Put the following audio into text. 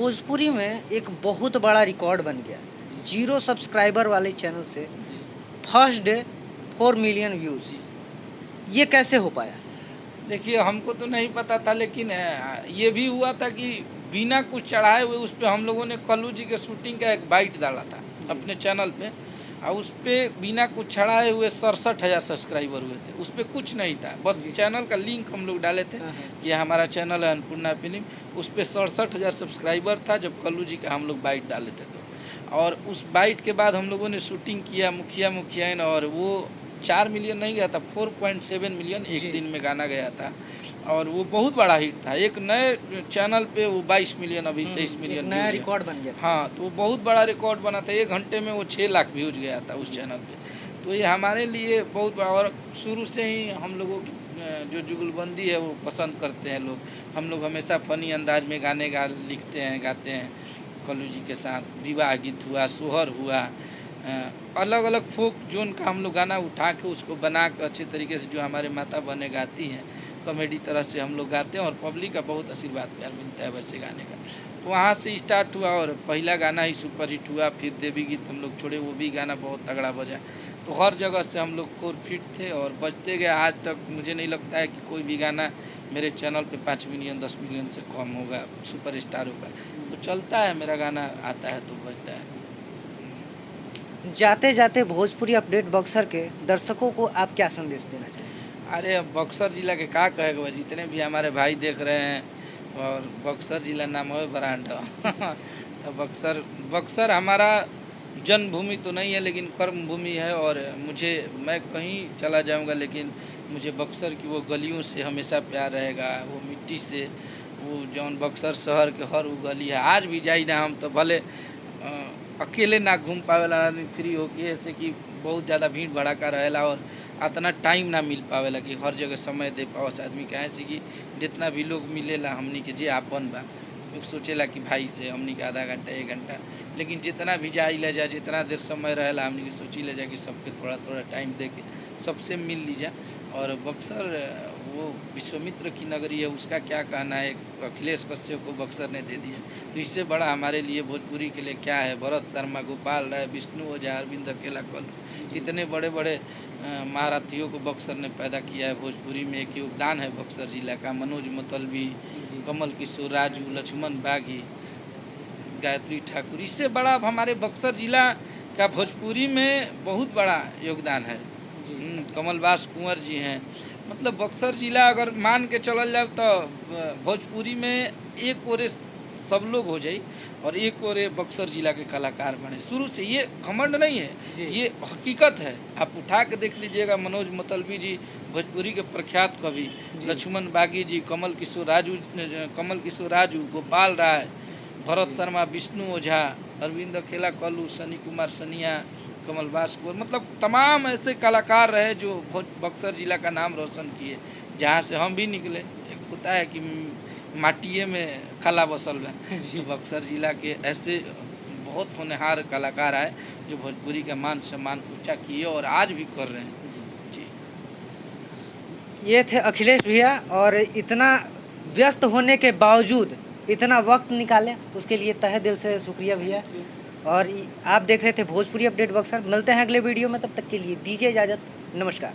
भोजपुरी में एक बहुत बड़ा रिकॉर्ड बन गया। 0 सब्सक्राइबर वाले चैनल से जी, फर्स्ट डे 4 मिलियन व्यूज़। जी। ये कैसे हो पाया? देखिए हमको तो नहीं पता था, लेकिन ये भी हुआ था कि बिना कुछ चढ़ाए हुए उस पे हम लोगों ने कल्लू जी के शूटिंग का एक बाइट डाला था अपने चैनल पे, और उस पे बिना कुछ चढ़ाए हुए 67,000 सब्सक्राइबर हुए थे। उस पे कुछ नहीं था, बस जी। चैनल का लिंक हम लोग डाले थे हाँ, हाँ। कि हमारा चैनल है अन्नपूर्णा फिल्म। उस पे 67,000 सब्सक्राइबर था जब कल्लू जी का हम लोग बाइट डाले थे तो। और उस बाइट के बाद हम लोगों ने शूटिंग किया मुखियाइन, और वो 4 मिलियन नहीं गया था, 4.7 मिलियन जी। एक दिन में गाना गया था, और वो बहुत बड़ा हिट था। एक नए चैनल पे वो 22 मिलियन, अभी 23 एक मिलियन नया व्यूज़ है। रिकॉर्ड बन गया था। हाँ, तो वो बहुत बड़ा रिकॉर्ड बना था। 1 घंटे में वो 6 लाख व्यूज़ गया था उस चैनल पे। तो ये हमारे लिए बहुत बड़ा, और शुरू से ही हम लोगों की जो जुगलबंदी है वो पसंद करते हैं लोग। हम लोग हमेशा फ़नी अंदाज में गाने लिखते हैं, गाते हैं कल्लू जी के साथ। विवाह गीत हुआ, सोहर हुआ, अलग अलग फोक जोन का हम लोग गाना उठा के उसको बना के अच्छे तरीके से जो हमारे माता बहनें गाती हैं, कॉमेडी तरह से हम लोग गाते हैं, और पब्लिक का बहुत आशीर्वाद प्यार मिलता है वैसे गाने का। तो वहाँ से स्टार्ट हुआ, और पहला गाना ही सुपर हिट हुआ। फिर देवी गीत हम लोग छोड़े, वो भी गाना बहुत तगड़ा बजा। तो हर जगह से हम लोग कोर फिट थे और बजते गए। आज तक मुझे नहीं लगता है कि कोई भी गाना मेरे चैनल पे 5 मिलियन 10 मिलियन से कम होगा, सुपर स्टार होगा। तो चलता है, मेरा गाना आता है तो बजता है। जाते जाते भोजपुरी अपडेट बक्सर के दर्शकों को आप क्या संदेश देना चाहेंगे? अरे अब बक्सर जिला के का कहेगा, जितने भी हमारे भाई देख रहे हैं, और बक्सर जिला नाम है ब्रांड तो बक्सर हमारा जन्मभूमि तो नहीं है, लेकिन कर्म भूमि है। और मैं कहीं चला जाऊंगा, लेकिन मुझे बक्सर की वो गलियों से हमेशा प्यार रहेगा, वो मिट्टी से। वो जौन बक्सर शहर के हर वो गली है, आज भी जाई ना हम तो भले अकेले ना घूम पावेला आदमी फ्री होके, ऐसे कि बहुत ज़्यादा भीड़ भड़ाका रहेला और अतना टाइम ना मिल पावेला कि हर जगह समय दे पावस आदमी के। ऐसे कि जितना भी लोग मिलेला हमनी के जे आपन बा, लोग सोचेला कि भाई से हमनी के आधा घंटा 1 घंटा, लेकिन जितना भी जाई ले जा, जितना देर समय रहेला हमनी के सोची ले जा कि सबके थोड़ा थोड़ा टाइम दे के सबसे मिल लीजा। और बक्सर वो विश्वामित्र की नगरी है, उसका क्या कहना है, अखिलेश कश्यप को बक्सर ने दे दिया, तो इससे बड़ा हमारे लिए भोजपुरी के लिए क्या है। भरत शर्मा, गोपाल राय, विष्णु ओझा, अरविंद अकेला, इतने बड़े बड़े महारथियों को बक्सर ने पैदा किया है। भोजपुरी में एक योगदान है बक्सर जिला का। मनोज मतलबी, कमल किशोर, राजू, लक्ष्मण बागी, गायत्री ठाकुर, इससे बड़ा अब हमारे बक्सर जिला का भोजपुरी में बहुत बड़ा योगदान है। कमलबास कुंवर जी हैं। मतलब बक्सर जिला अगर मान के चलल जाए तो भोजपुरी में एक ओरे सब लोग हो जाई, और एक ओरे बक्सर जिला के कलाकार बने। शुरू से ये घमंड नहीं है, ये हकीकत है। आप उठा के देख लीजिएगा, मनोज मतलबी जी भोजपुरी के प्रख्यात कवि, लक्ष्मण बागी जी, कमल किशोर राजू, गोपाल राय, भरत शर्मा, विष्णु ओझा, अरविंद अकेला, कल्लू, सनी कुमार सनिया, कमलबास कुंवर, मतलब तमाम ऐसे कलाकार रहे जो बक्सर जिला का नाम रोशन किए, जहाँ से हम भी निकले। एक होता है कि माटिए में कला बसल बा, तो बक्सर जिला के ऐसे बहुत होनहार कलाकार आए जो भोजपुरी का मान सम्मान ऊंचा किए और आज भी कर रहे हैं। जी, ये थे अखिलेश भैया, और इतना व्यस्त होने के बावजूद इतना वक्त निकाले उसके लिए तहे दिल से शुक्रिया भैया। और आप देख रहे थे भोजपुरी अपडेट बक्सर। मिलते हैं अगले वीडियो में, तब तक के लिए दीजिए इजाज़त। नमस्कार।